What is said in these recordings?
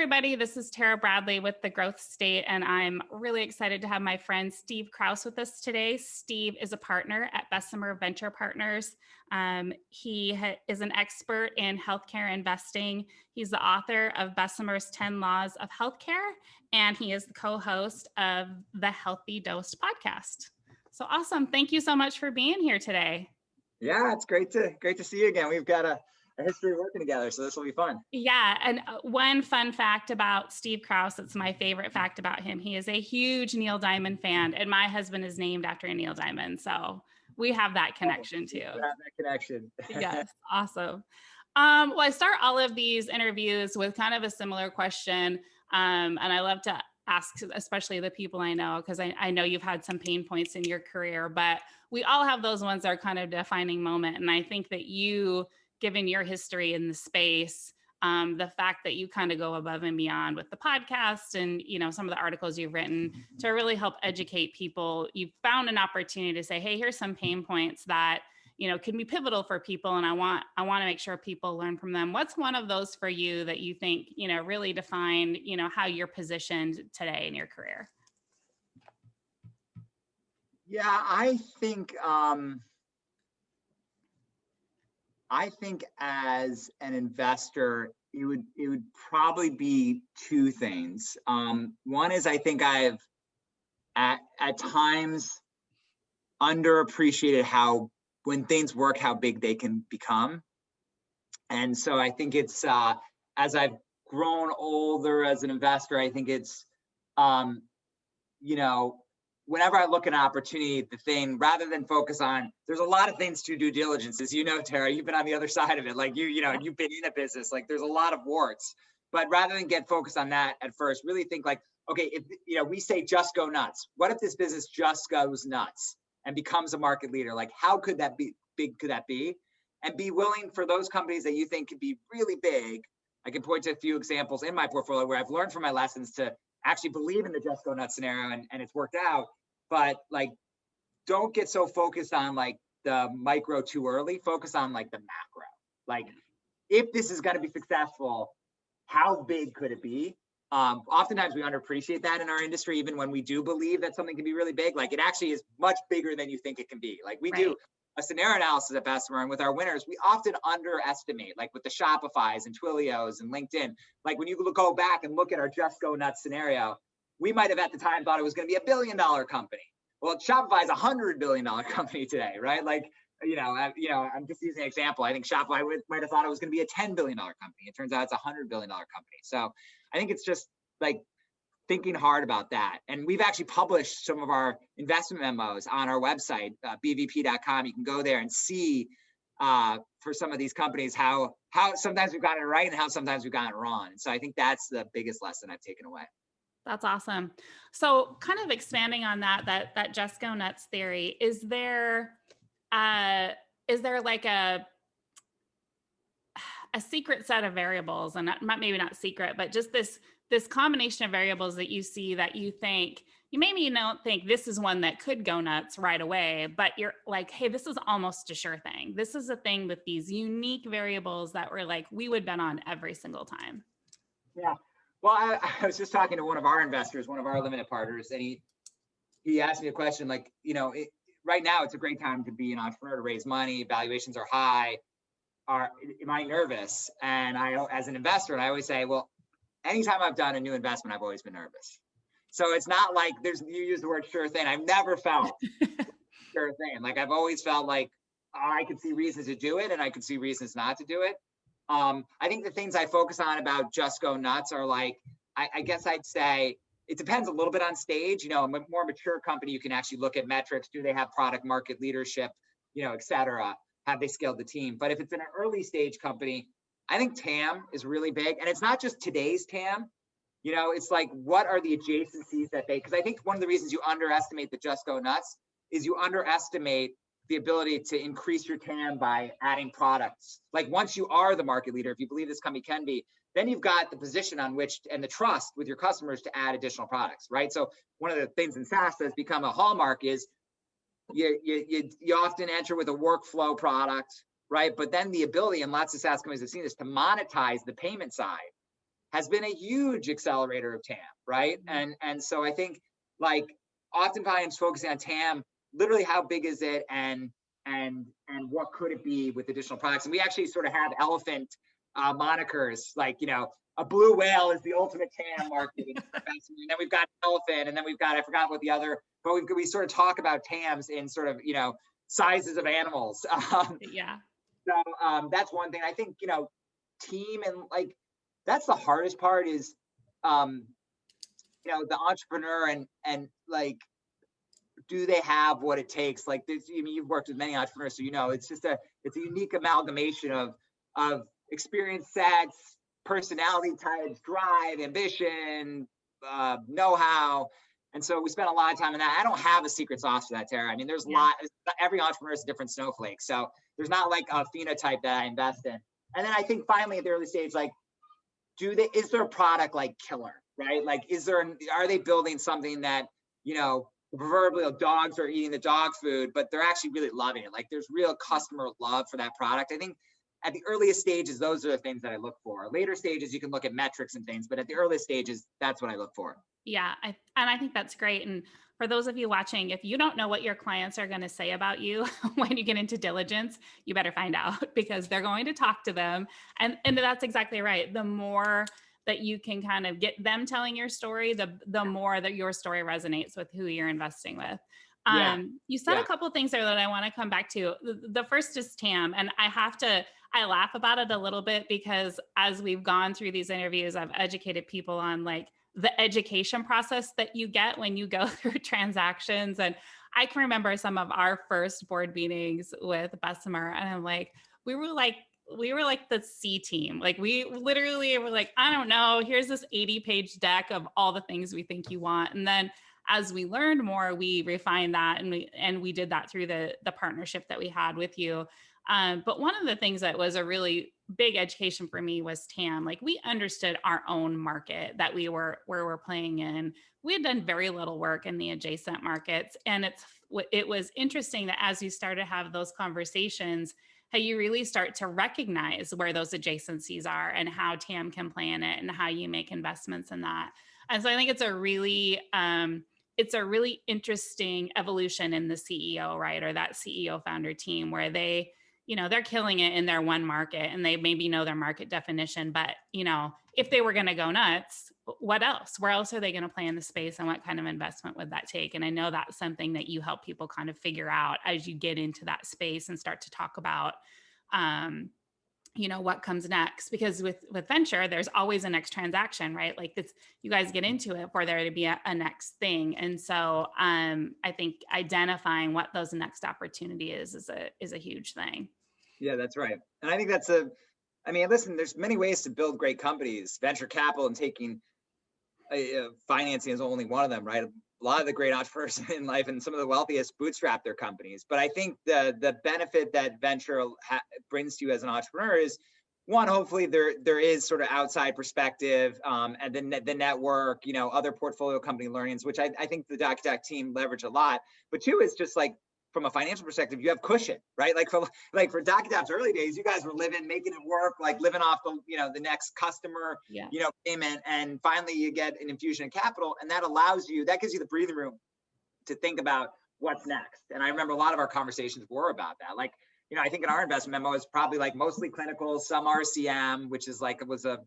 everybody. This is Tara Bradley with The Growth State, and I'm really excited to have my friend Steve Kraus with us today. Steve is a partner at Bessemer Venture Partners. He is an expert in healthcare investing. He's the author of Bessemer's 10 Laws of Healthcare, and he is the co-host of the Healthy Dose podcast. So awesome. Thank you so much for being here today. Yeah, it's great to see you again. We've got a history of working together, so this will be fun. Yeah, and one fun fact about Steve Kraus, it's my favorite fact about him. He is a huge Neil Diamond fan, and my husband is named after Neil Diamond, so we have that connection too. We have that connection. Yes, awesome. Well, I start all of these interviews with kind of a similar question, and I love to ask, especially the people I know, because I know you've had some pain points in your career, but we all have those ones that are kind of defining moment, and I think that you, given your history in the space, the fact that you kind of go above and beyond with the podcast and, you know, some of the articles you've written to really help educate people, you've found an opportunity to say, hey, here's some pain points that, you know, can be pivotal for people. And I want to make sure people learn from them. What's one of those for you that you think, you know, really define, you know, how you're positioned today in your career? Yeah, I think as an investor, it would probably be two things. One is I think I've at times underappreciated how, when things work, how big they can become. And so I think it's as I've grown older as an investor, I think it's you know, whenever I look at an opportunity, the thing, rather than focus on, there's a lot of things to due diligence, as you know, Tara, you've been on the other side of it. Like you know, you've been in a business, like there's a lot of warts, but rather than get focused on that at first, really think like, okay, if, you know, we say just go nuts. What if this business just goes nuts and becomes a market leader? Like, how could that be big? Could that be? And be willing for those companies that you think could be really big. I can point to a few examples in my portfolio where I've learned from my lessons to actually believe in the just go nuts scenario, and it's worked out. But like, don't get so focused on like the micro too early. Focus on like the macro. Like, if this is going to be successful, how big could it be? Oftentimes we underappreciate that in our industry, even when we do believe that something can be really big. Like, it actually is much bigger than you think it can be. Like, we do a scenario analysis at Bessemer, and with our winners, we often underestimate, like with the Shopify's and Twilios and LinkedIn. Like, when you go back and look at our just go nuts scenario, we might have at the time thought it was going to be $1 billion company. Well, Shopify is a $100 billion company today, right? Like, I'm just using an example. I think Shopify might have thought it was going to be a $10 billion company. It turns out it's a $100 billion company. So I think it's just like thinking hard about that. And we've actually published some of our investment memos on our website, bvp.com. You can go there and see for some of these companies how sometimes we've gotten it right and how sometimes we've gotten it wrong. And so I think that's the biggest lesson I've taken away. That's awesome. So kind of expanding on that just go nuts theory, is there like a secret set of variables, and maybe not secret, but just this combination of variables that you see that you think, you maybe don't think this is one that could go nuts right away, but you're like, hey, this is almost a sure thing. This is a thing with these unique variables that we're like, we would bet on every single time. Yeah. Well, I was just talking to one of our investors, one of our limited partners, and he asked me a question like, you know, right now it's a great time to be an entrepreneur, to raise money, valuations are high. Am I nervous? And as an investor, and I always say, well, anytime I've done a new investment, I've always been nervous. So it's not like you use the word sure thing. I've never felt sure thing. Like, I've always felt like I could see reasons to do it and I could see reasons not to do it. I think the things I focus on about just go nuts are like, I guess I'd say it depends a little bit on stage. You know, a more mature company, you can actually look at metrics. Do they have product market leadership, you know, et cetera? Have they scaled the team? But if it's an early stage company, I think TAM is really big. And it's not just today's TAM. You know, it's like, what are the adjacencies that because I think one of the reasons you underestimate the just go nuts is you underestimate the ability to increase your TAM by adding products. Like, once you are the market leader, if you believe this company can be, then you've got the position on which and the trust with your customers to add additional products, right? So one of the things in SaaS that's become a hallmark is you often enter with a workflow product, right? But then the ability, and lots of SaaS companies have seen this, to monetize the payment side has been a huge accelerator of TAM, right? And so I think like oftentimes focusing on TAM, literally how big is it and what could it be with additional products? And we actually sort of have elephant monikers, like, you know, a blue whale is the ultimate TAM market. And then we've got elephant, and then we've got, I forgot what the other, but we sort of talk about TAMs in sort of, you know, sizes of animals. Yeah. So that's one thing. I think, you know, team and like, that's the hardest part is, you know, the entrepreneur and like, do they have what it takes? Like this, I mean, you've worked with many entrepreneurs, so you know, it's a unique amalgamation of experience sets, personality types, drive, ambition, know-how. And so we spent a lot of time in that. I don't have a secret sauce for that, Tara. I mean, there's a lot, every entrepreneur is a different snowflake. So there's not like a phenotype that I invest in. And then I think finally at the early stage, like, is there a product like killer, right? Like, are they building something that, you know, proverbial dogs are eating the dog food, but they're actually really loving it. Like there's real customer love for that product. I think at the earliest stages, those are the things that I look for. Later stages, you can look at metrics and things, but at the earliest stages, that's what I look for. Yeah, I think that's great. And for those of you watching, if you don't know what your clients are going to say about you when you get into diligence, you better find out because they're going to talk to them. And that's exactly right. The more that you can kind of get them telling your story, the more that your story resonates with who you're investing with. You said a couple of things there that I want to come back to. The first is TAM, and I laugh about it a little bit because as we've gone through these interviews, I've educated people on like the education process that you get when you go through transactions. And I can remember some of our first board meetings with Bessemer, and I'm like, we were like the C team. Like we literally were like, I don't know, here's this 80-page deck of all the things we think you want. And then as we learned more, we refined that and we did that through the partnership that we had with you. But one of the things that was a really big education for me was TAM. Like we understood our own market that where we're playing in. We had done very little work in the adjacent markets. And it was interesting that as you started to have those conversations, how you really start to recognize where those adjacencies are and how TAM can play in it and how you make investments in that. And so I think it's a really interesting evolution in the CEO, right? Or that CEO founder team where they, you know, they're killing it in their one market and they maybe know their market definition, but you know, if they were going to go nuts, what else? Where else are they going to play in the space and what kind of investment would that take? And I know that's something that you help people kind of figure out as you get into that space and start to talk about, you know, what comes next, because with venture, there's always a next transaction, right? Like this, you guys get into it for there to be a next thing. And so I think identifying what those next opportunity is a huge thing. Yeah, that's right. And I think I mean, listen, there's many ways to build great companies. Venture capital and taking financing is only one of them, right? A lot of the great entrepreneurs in life and some of the wealthiest bootstrap their companies. But I think the benefit that venture brings to you as an entrepreneur is, one, hopefully there is sort of outside perspective, and the network, you know, other portfolio company learnings, which I think the DocuTech team leverage a lot. But two is just like, from a financial perspective, you have cushion, right? Like for DocuTech's early days, you guys were making it work, like living off the next customer, payment, and finally you get an infusion of capital, and that gives you the breathing room to think about what's next. And I remember a lot of our conversations were about that. Like, you know, I think in our investment memo is probably like mostly clinical, some RCM, which is like, it was a,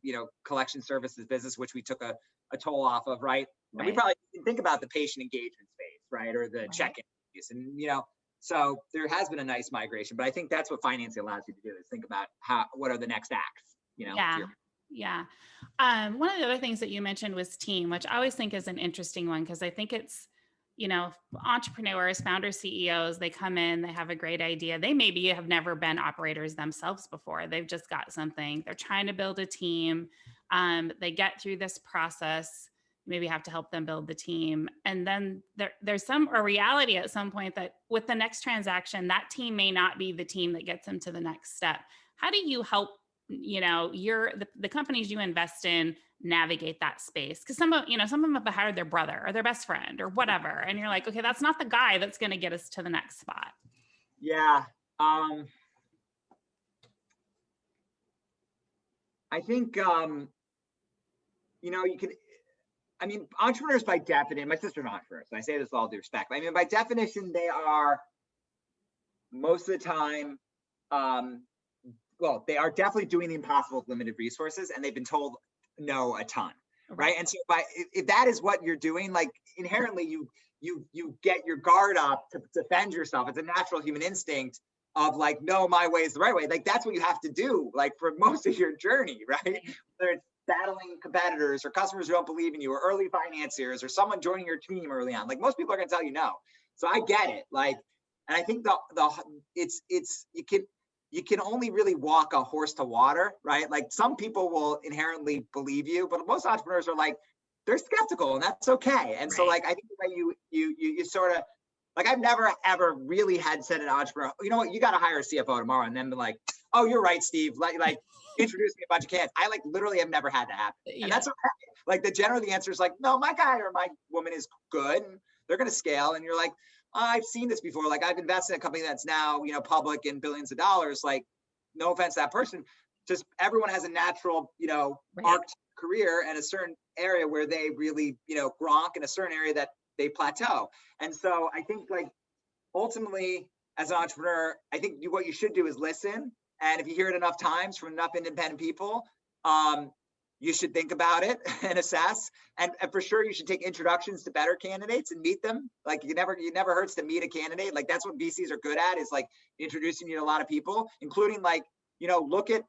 collection services business, which we took a toll off of, right? And we probably didn't think about the patient engagement space, right? Or the check-in piece. And, so there has been a nice migration, but I think that's what financing allows you to do, is think about what are the next acts, Yeah. One of the other things that you mentioned was team, which I always think is an interesting one, because I think it's, entrepreneurs, founders, CEOs, they come in, they have a great idea. They maybe have never been operators themselves before. They've just got something. They're trying to build a team. They get through this process. Maybe have to help them build the team. And then there's a reality at some point that with the next transaction, that team may not be the team that gets them to the next step. How do you help, the companies you invest in navigate that space? Because some of them have hired their brother or their best friend or whatever. And you're like, okay, that's not the guy that's going to get us to the next spot. Yeah. I think, you can, I mean, entrepreneurs by definition, my sister's an entrepreneur, so I say this with all due respect. I mean, by definition, they are most of the time, well, they are definitely doing the impossible with limited resources, and they've been told no a ton, right? And so if that is what you're doing, like inherently you get your guard up to defend yourself. It's a natural human instinct of like, no, my way is the right way. Like that's what you have to do, like for most of your journey, right? Whether it's battling competitors or customers who don't believe in you or early financiers or someone joining your team early on. Like most people are gonna tell you no. So I get it. Like, and I think you can only really walk a horse to water, right? Like some people will inherently believe you, but most entrepreneurs are like, they're skeptical, and that's okay. And so like, I think the way you sort of, like I've never ever really had said an entrepreneur, you know what, you got to hire a CFO tomorrow, and then be like, oh, you're right, Steve. Like introduce me a bunch of candidates. I like literally have never had that happen. And that's okay. Like the answer is like, no, my guy or my woman is good and they're going to scale. And you're like, I've seen this before. Like I've invested in a company that's now, public and billions of dollars. Like no offense to that person, just everyone has a natural, arced career and a certain area where they really, gronk, in a certain area that they plateau. And so I think like ultimately as an entrepreneur, I think what you should do is listen. And if you hear it enough times from enough independent people, you should think about it and assess. And for sure, you should take introductions to better candidates and meet them. Like it never hurts to meet a candidate. Like that's what VCs are good at, is like introducing you to a lot of people, including like, look at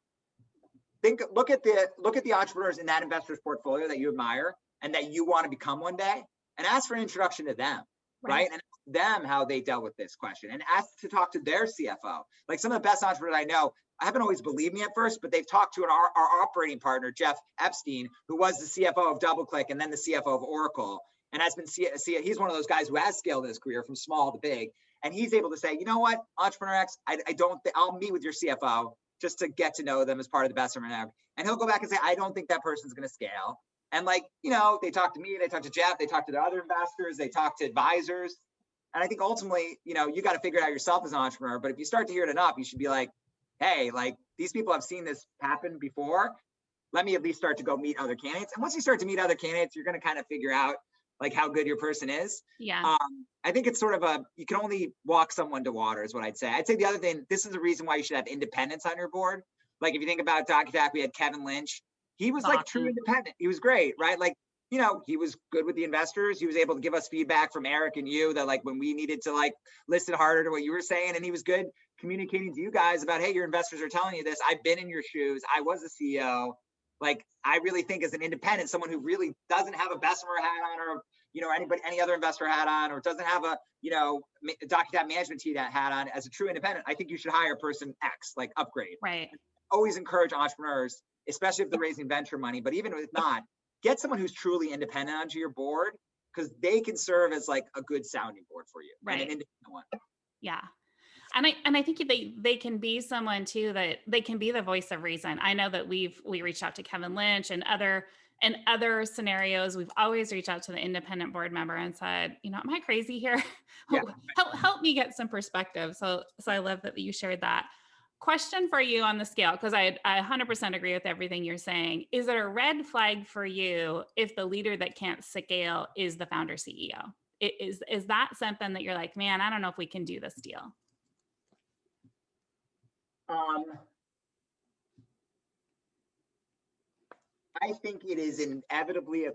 the entrepreneurs in that investor's portfolio that you admire and that you want to become one day, and ask for an introduction to them, right? And ask them how they dealt with this question, and ask to talk to their CFO. Like some of the best entrepreneurs I know, I haven't always believed me at first, but they've talked to our operating partner, Jeff Epstein, who was the CFO of DoubleClick and then the CFO of Oracle, and has been he's one of those guys who has scaled his career from small to big, and he's able to say, you know what, Entrepreneur X, I'll meet with your CFO just to get to know them as part of the best of network. And he'll go back and say, I don't think that person's going to scale. And like, they talk to me, they talk to Jeff, they talk to the other investors, they talk to advisors. And I think ultimately, you got to figure it out yourself as an entrepreneur. But if you start to hear it enough, you should be like, hey, like these people have seen this happen before. Let me at least start to go meet other candidates. And once you start to meet other candidates, you're going to kind of figure out like how good your person is. Yeah. I think it's sort of you can only walk someone to water is what I'd say. I'd say the other thing, this is the reason why you should have independence on your board. Like if you think about DocuTac, we had Kevin Lynch. He was like true independent. He was great, right? Like, he was good with the investors. He was able to give us feedback from Eric and you that like when we needed to like listen harder to what you were saying. And he was good communicating to you guys about, hey, your investors are telling you this. I've been in your shoes. I was a CEO. Like, I really think as an independent, someone who really doesn't have a Bessemer hat on or, any other investor hat on, or doesn't have a, DocuTac management team hat on, as a true independent, I think you should hire person X, like upgrade. Right. Always encourage entrepreneurs, especially if they're raising venture money, but even if not, get someone who's truly independent onto your board, because they can serve as like a good sounding board for you. Right. And an independent one. Yeah. And I think they can be someone too, that they can be the voice of reason. I know that we reached out to Kevin Lynch and other scenarios. We've always reached out to the independent board member and said, am I crazy here? Yeah. help me get some perspective. So I love that you shared that. Question for you on the scale, because I 100% agree with everything you're saying. Is it a red flag for you if the leader that can't scale is the founder CEO? Is that something that you're like, man, I don't know if we can do this deal? I think it is inevitably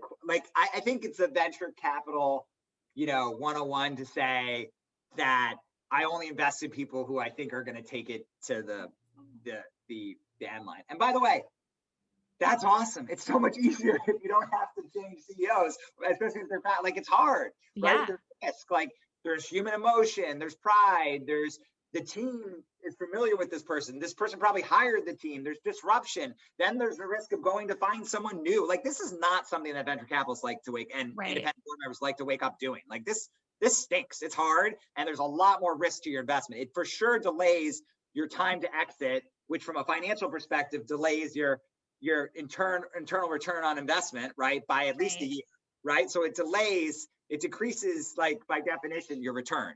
I think it's a venture capital, 101 to say that I only invest in people who I think are going to take it to the end line. And by the way, that's awesome. It's so much easier if you don't have to change CEOs, especially if they're fat. Like it's hard, right? Yeah. There's risk. Like there's human emotion, there's pride, there's the team is familiar with this person. This person probably hired the team. There's disruption. Then there's the risk of going to find someone new. Like this is not something that venture capitalists like to independent board members like to wake up doing. Like this stinks. It's hard. And there's a lot more risk to your investment. It for sure delays your time to exit, which from a financial perspective delays your internal return on investment, right? By at least a year, right? So it decreases, like by definition, your return.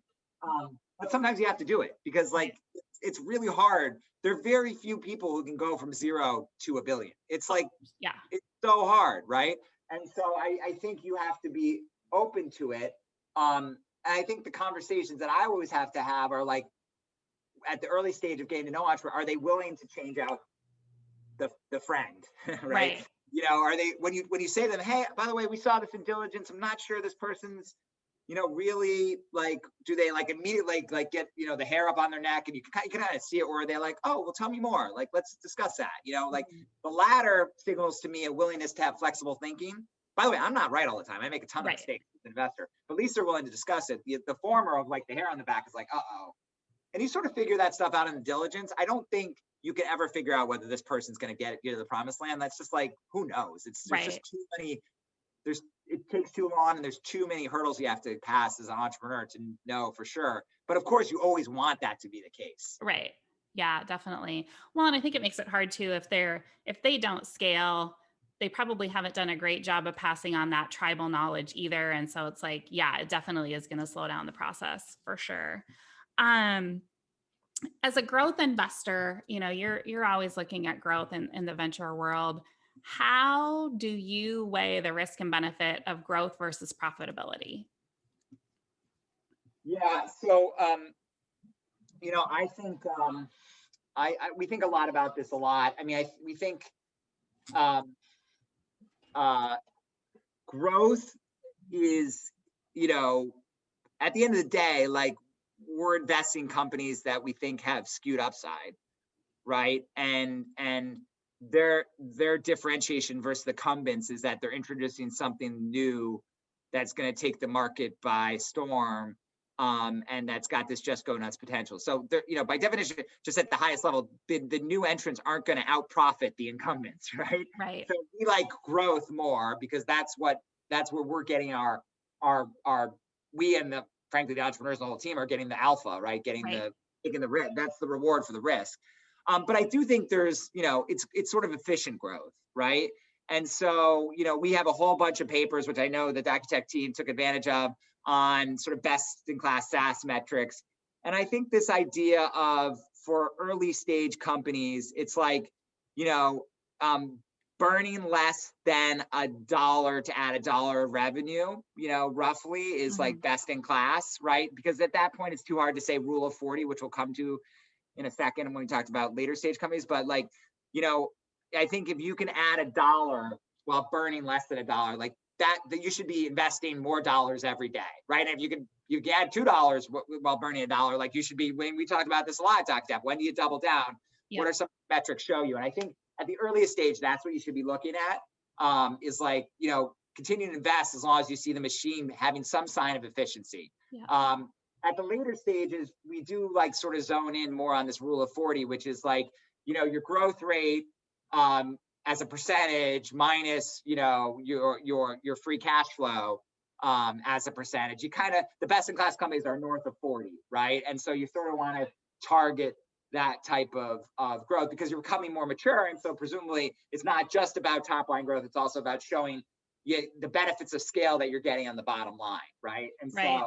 But sometimes you have to do it because like it's really hard. There are very few people who can go from 0 to $1 billion. It's like, Yeah. it's so hard, right? And so I think you have to be open to it. And I think the conversations that I always have to have are like, at the early stage of getting to know entrepreneur, are they willing to change out the friend, right? Right. You know, are they, when you say to them, hey, by the way, we saw this in diligence, I'm not sure this person's, you know, really like, do they like immediately like get, you know, the hair up on their neck and you can kind of see it, or are they like, oh, well, tell me more, like, let's discuss that, you know, like the latter signals to me a willingness to have flexible thinking. By the way, I'm not right all the time. I make a ton of mistakes as an investor, but at least they're willing to discuss it. The former of like the hair on the back is like, uh-oh. And you sort of figure that stuff out in the diligence. I don't think you can ever figure out whether this person's going to get to the promised land. That's just like, who knows? There's just too many, it takes too long and there's too many hurdles you have to pass as an entrepreneur to know for sure. But of course you always want that to be the case. Right. Yeah, definitely. Well, and I think it makes it hard too if they don't scale, they probably haven't done a great job of passing on that tribal knowledge either. And so it's like, yeah, it definitely is going to slow down the process for sure. Um, as a growth investor, you know, you're always looking at growth in the venture world. How do you weigh the risk and benefit of growth versus profitability? Yeah. So, you know, I think, we think a lot about this a lot. I mean, we think, growth is, you know, at the end of the day, like we're investing in companies that we think have skewed upside, right? And their differentiation versus the incumbents is that they're introducing something new that's going to take the market by storm, and that's got this just go nuts potential. So, you know, by definition, just at the highest level, the new entrants aren't going to outprofit the incumbents, right? Right. So we like growth more because that's where we're getting our we and frankly the entrepreneurs and the whole team are getting the alpha, right? Taking the risk. That's the reward for the risk. But I do think there's, you know, it's sort of efficient growth, right? And so, you know, we have a whole bunch of papers, which I know the DocuTech team took advantage of, on sort of best in class SaaS metrics. And I think this idea of, for early stage companies, it's like, you know, burning less than $1 to add $1 of revenue, you know, roughly is like best in class, right? Because at that point, it's too hard to say rule of 40, which we'll come to in a second when we talked about later stage companies. But like, you know, I think if you can add $1 while burning less than $1, like that you should be investing more dollars every day, right? And if you can add $2 while burning $1, like you should be, when we talked about this a lot, Dr. when do you double down? What are some metrics show you? And I think at the earliest stage, that's what you should be looking at, is like, you know, continue to invest as long as you see the machine having some sign of efficiency. Yeah. At the later stages, we do like sort of zone in more on this rule of 40, which is like, you know, your growth rate as a percentage minus, you know, your free cash flow as a percentage. You kind of, the best in class companies are north of 40, right? And so you sort of want to target that type of growth because you're becoming more mature. And so presumably it's not just about top line growth, it's also about showing you the benefits of scale that you're getting on the bottom line, right? And so,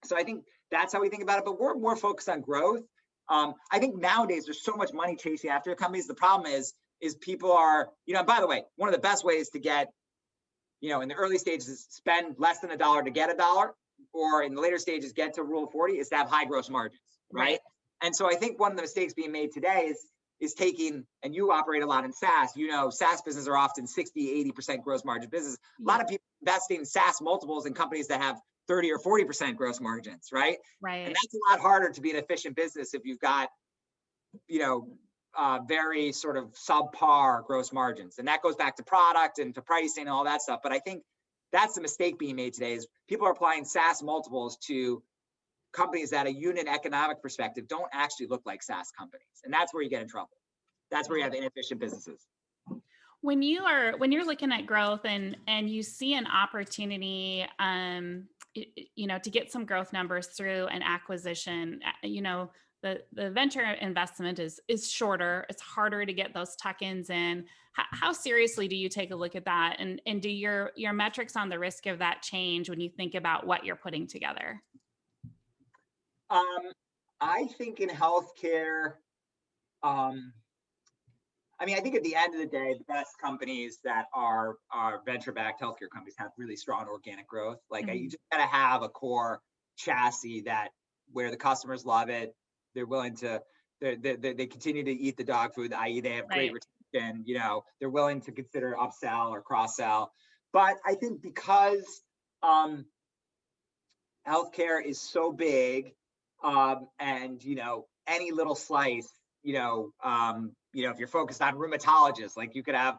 so I think that's how we think about it, but we're more focused on growth. I think nowadays there's so much money chasing after companies. The problem is people are, you know, by the way, one of the best ways to get, you know, in the early stages is spend less than $1 to get $1, or in the later stages, get to rule of 40 is to have high gross margins, right? And so I think one of the mistakes being made today is taking, and you operate a lot in SaaS, you know, SaaS businesses are often 60, 80% gross margin business. A lot of people investing in SaaS multiples in companies that have 30 or 40% gross margins, right? And that's a lot harder to be an efficient business if you've got, you know, very sort of subpar gross margins. And that goes back to product and to pricing and all that stuff. But I think that's the mistake being made today is people are applying SaaS multiples to companies that a unit economic perspective don't actually look like SaaS companies. And that's where you get in trouble. That's where you have inefficient businesses. When you're looking at growth and you see an opportunity, you know, to get some growth numbers through an acquisition, you know, the venture investment is shorter. It's harder to get those tuck-ins in. How seriously do you take a look at that? And do your metrics on the risk of that change when you think about what you're putting together? I think in healthcare, I mean, I think at the end of the day, the best companies that are venture-backed healthcare companies have really strong organic growth. Like you just gotta have a core chassis that where the customers love it, they're willing to, they continue to eat the dog food, i.e. they have great retention, you know, they're willing to consider upsell or cross-sell. But I think because healthcare is so big, and you know, any little slice, you know, if you're focused on rheumatologists, like you could have,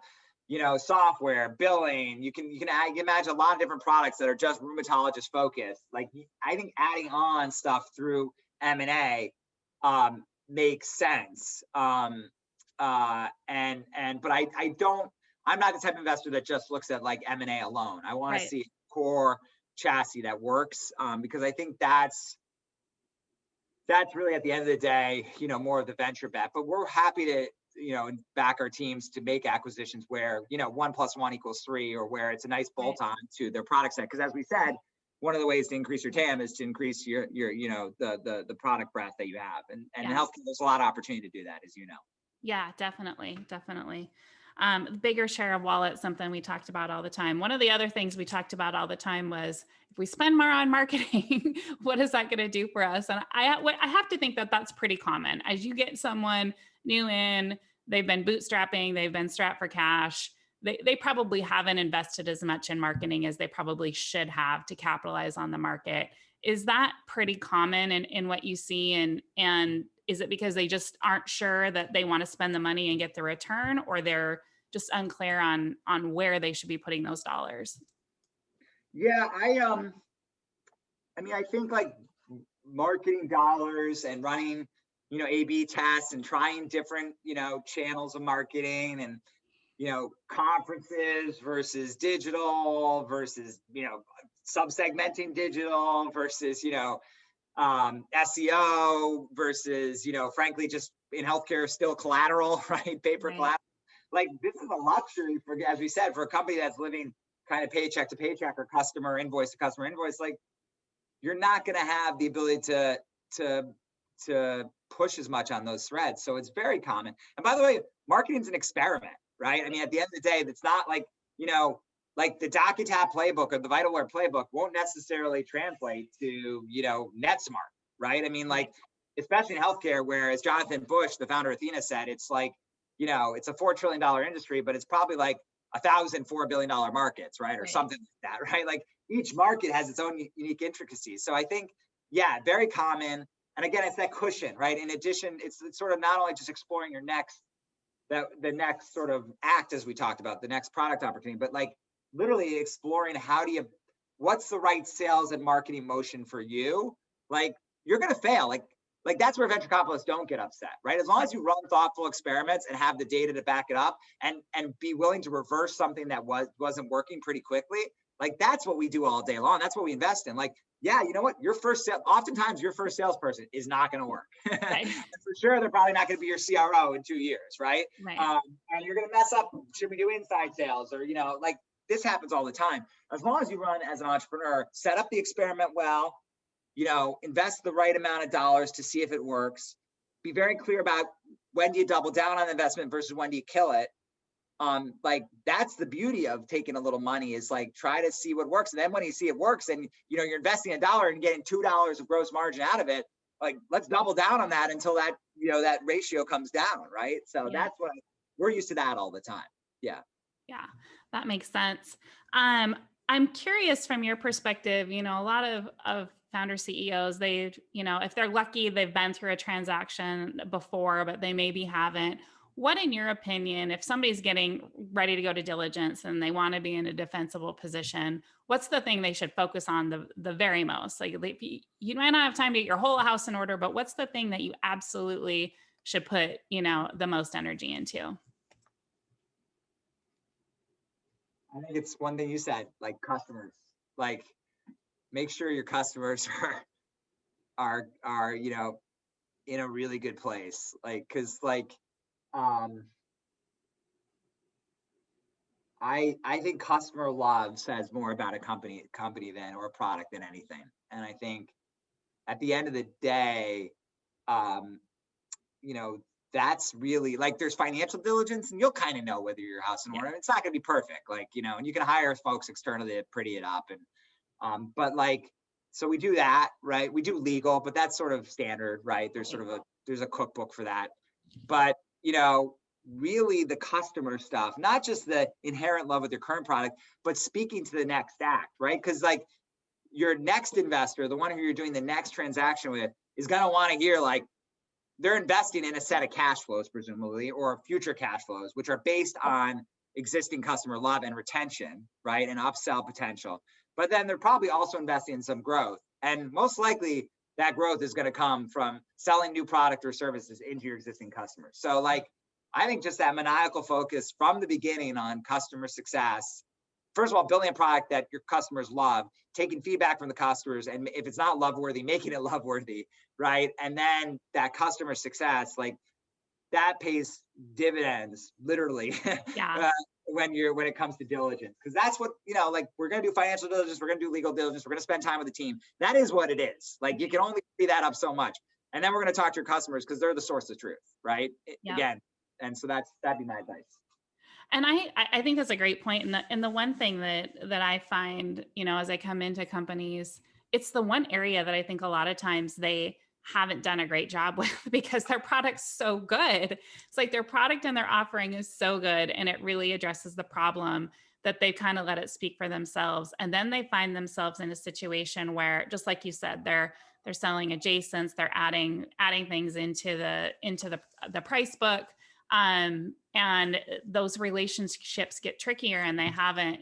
you know, software, billing, you can imagine a lot of different products that are just rheumatologist focused. Like I think adding on stuff through M&A makes sense. But I'm not the type of investor that just looks at like M&A alone. I want to see core chassis that works, because I think that's really at the end of the day, you know, more of the venture bet. But we're happy to, you know, back our teams to make acquisitions where, you know, 1 + 1 = 3, or where it's a nice bolt-on to their product set. Because as we said, one of the ways to increase your TAM is to increase your you know, the product breadth that you have. And in healthcare, there's a lot of opportunity to do that, as you know. Yeah, definitely. Bigger share of wallet, something we talked about all the time. One of the other things we talked about all the time was, if we spend more on marketing, what is that going to do for us? And I have to think that that's pretty common. As you get someone new in, they've been bootstrapping, they've been strapped for cash, they probably haven't invested as much in marketing as they probably should have to capitalize on the market. Is that pretty common in what you see? And is it because they just aren't sure that they want to spend the money and get the return, or they're just unclear on where they should be putting those dollars? Yeah, I mean, I think like marketing dollars and running, you know, A/B tests and trying different, you know, channels of marketing, and, you know, conferences versus digital versus, you know, sub-segmenting digital versus, you know, SEO versus, you know, frankly, just in healthcare, still collateral, right? Paper collateral. Like this is a luxury for, as we said, for a company that's living kind of paycheck to paycheck or customer invoice to customer invoice. Like you're not going to have the ability to push as much on those threads. So it's very common. And by the way, marketing's an experiment, right? I mean, at the end of the day, it's not like, you know, like the DocuTap playbook or the VitalWare playbook won't necessarily translate to, you know, NetSmart, right? I mean, like, especially in healthcare, where, as Jonathan Bush, the founder of Athena, said, it's like, you know, it's a $4 trillion industry, but it's probably like 1,000 $4 billion markets, right? Or something like that, right? Like each market has its own unique intricacies. So I think, yeah, very common. And again, it's that cushion, right? In addition, it's sort of not only just exploring your next, the next sort of act, as we talked about, the next product opportunity, but like literally exploring what's the right sales and marketing motion for you? Like you're going to fail. Like that's where venture capitalists don't get upset, right? As long as you run thoughtful experiments and have the data to back it up, and be willing to reverse something that wasn't working pretty quickly. Like that's what we do all day long. That's what we invest in. Like, yeah, you know what? Oftentimes your first salesperson is not going to work. Right. For sure, they're probably not going to be your CRO in 2 years, right? And you're going to mess up. Should we do inside sales? Or, you know, like this happens all the time. As long as you run as an entrepreneur, set up the experiment well, you know, invest the right amount of dollars to see if it works. Be very clear about when do you double down on investment versus when do you kill it. Like that's the beauty of taking a little money, is like try to see what works. And then when you see it works and, you know, you're investing $1 and getting $2 of gross margin out of it, like let's double down on that until that, you know, that ratio comes down, right? So that's what we're used to, that all the time. Yeah. Yeah, that makes sense. I'm curious from your perspective, you know, a lot of founder CEOs, they, you know, if they're lucky, they've been through a transaction before, but they maybe haven't. What, in your opinion, if somebody's getting ready to go to diligence and they want to be in a defensible position, what's the thing they should focus on the very most? Like you might not have time to get your whole house in order, but what's the thing that you absolutely should put, you know, the most energy into? I think it's one thing you said, like customers. Like make sure your customers are you know, in a really good place. Like, cause like I think customer love says more about a company than, or a product than anything. And I think at the end of the day, you know, that's really like, there's financial diligence, and you'll kind of know whether your house in order. It's not going to be perfect, like, you know, and you can hire folks externally to pretty it up. And but like, so we do that, right? We do legal, but that's sort of standard, right? There's sort of there's a cookbook for that. But, you know, really the customer stuff, not just the inherent love with your current product, but speaking to the next act, right? Because like, your next investor, the one who you're doing the next transaction with, is going to want to hear like, they're investing in a set of cash flows, presumably, or future cash flows, which are based on existing customer love and retention, right? And upsell potential. But then they're probably also investing in some growth. And most likely that growth is going to come from selling new product or services into your existing customers. So like, I think just that maniacal focus from the beginning on customer success. First of all, building a product that your customers love, taking feedback from the customers, and if it's not love worthy, making it love worthy, right? And then that customer success, like that pays dividends, literally, when it comes to diligence, because that's what, you know, like, we're gonna do financial diligence, we're gonna do legal diligence, we're gonna spend time with the team. That is what it is. Like, you can only free that up so much, and then we're gonna talk to your customers because they're the source of truth, right? Again, and so that'd be my advice. And I think that's a great point. And the one thing that I find, you know, as I come into companies, it's the one area that I think a lot of times they haven't done a great job with, because their product's so good. It's like their product and their offering is so good, and it really addresses the problem, that they kind of let it speak for themselves. And then they find themselves in a situation where, just like you said, they're selling adjacents, they're adding things into the price book. And those relationships get trickier, and they haven't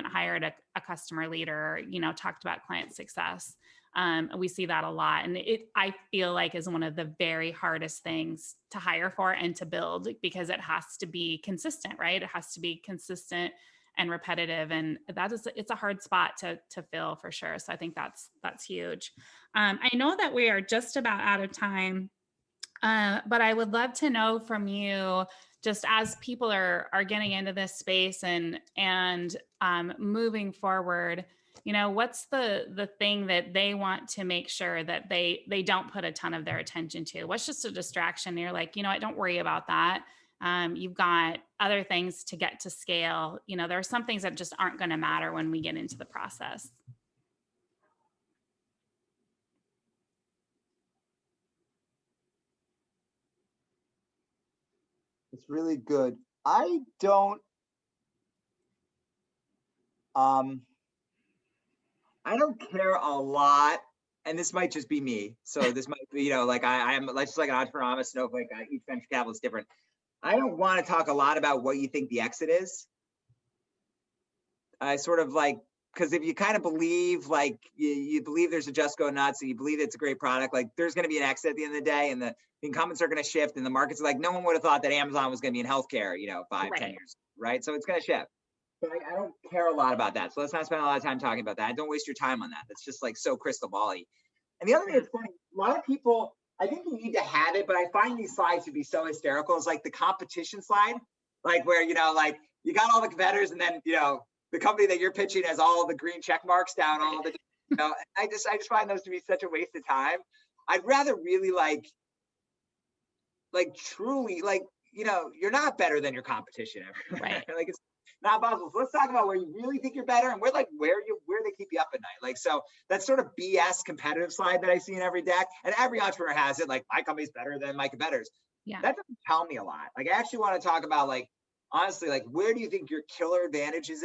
hired a customer leader, or, you know, talked about client success. We see that a lot. And I feel like, is one of the very hardest things to hire for and to build, because it has to be consistent, right? It has to be consistent and repetitive. And it's a hard spot to fill, for sure. So I think that's huge. I know that we are just about out of time. But I would love to know from you, just as people are getting into this space and moving forward, you know, what's the thing that they want to make sure that they don't put a ton of their attention to? What's just a distraction? You're like, you know what, don't worry about that. You've got other things to get to scale. You know, there are some things that just aren't going to matter when we get into the process. It's really good. I don't care a lot, and this might just be me. So this might be, you know, like I'm just like an entrepreneur, I'm a snowflake. Each venture capital is different. I don't want to talk a lot about what you think the exit is. I sort of like, because if you kind of believe, like you believe there's a just go nuts, and you believe it's a great product, like there's going to be an exit at the end of the day, and the incumbents are going to shift, and the markets are like, no one would have thought that Amazon was going to be in healthcare, you know, 5-10 years, right? So it's going to shift. But I don't care a lot about that. So let's not spend a lot of time talking about that. Don't waste your time on that. That's just like so crystal ball-y. And the other thing that's funny, a lot of people, I think you need to have it, but I find these slides to be so hysterical. It's like the competition slide, like where, you know, like you got all the competitors, and then, you know, the company that you're pitching has all the green check marks down all the, you know, I just find those to be such a waste of time. I'd rather really like truly, like, you know, you're not better than your competition ever. Right. Like, it's not possible. So let's talk about where you really think you're better, and where they keep you up at night. Like, so that's sort of BS competitive slide that I see in every deck, and every entrepreneur has it. Like, my company's better than my competitors. Yeah. That doesn't tell me a lot. Like, I actually want to talk about, like, honestly, like, where do you think your killer advantage is,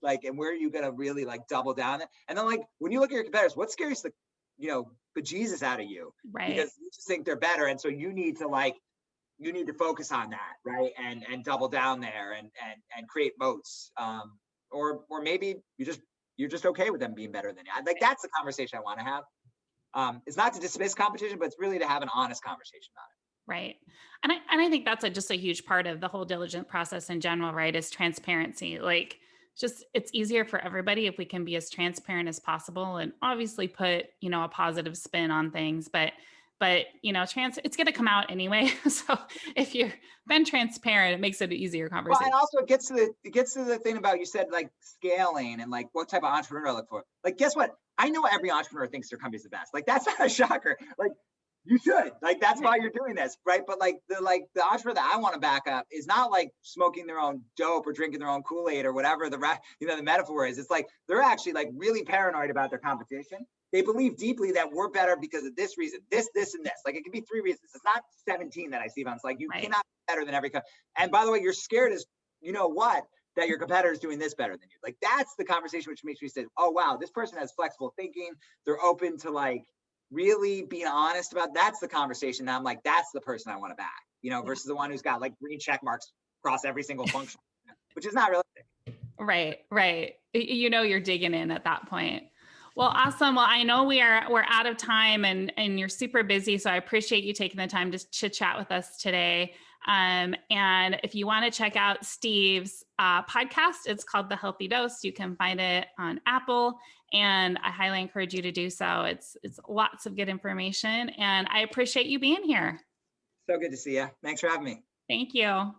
like, and where are you gonna really like double down? And then, like, when you look at your competitors, what scares the, you know, bejesus out of you? Right. Because you just think they're better, and so you need to focus on that, right? And double down there, and create moats. Or maybe you're just okay with them being better than you. Like, that's the conversation I want to have. It's not to dismiss competition, but it's really to have an honest conversation about it. Right. And I think that's just a huge part of the whole diligent process in general, right? Is transparency. Like, it's easier for everybody if we can be as transparent as possible, and obviously put, you know, a positive spin on things, but you know, it's going to come out anyway. So if you've been transparent, it makes it an easier conversation. Well, and also it gets to the thing about, you said, like, scaling and like what type of entrepreneur I look for. Like, guess what? I know every entrepreneur thinks their company's the best. Like, that's not a shocker. Like, You should. Like, that's why you're doing this, right? But like the entrepreneur that I want to back up is not like smoking their own dope or drinking their own Kool-Aid or whatever the metaphor is. It's like they're actually like really paranoid about their competition. They believe deeply that we're better because of this reason, this, and this. Like, it could be 3 reasons. It's not 17 that I see. It's like, you cannot be better than every and by the way, you're scared as that your competitor is doing this better than you. Like, that's the conversation which makes me say, oh wow, this person has flexible thinking. They're open to like really being honest about. That's the conversation. Now I'm like, that's the person I want to back, versus the one who's got like green check marks across every single function, which is not realistic. Right. You're digging in at that point. Well, awesome. Well, I know we're out of time and you're super busy. So I appreciate you taking the time to chit chat with us today. And if you want to check out Steve's podcast, it's called The Healthy Dose. You can find it on Apple, and I highly encourage you to do so. It's lots of good information, and I appreciate you being here. So good to see you. Thanks for having me. Thank you.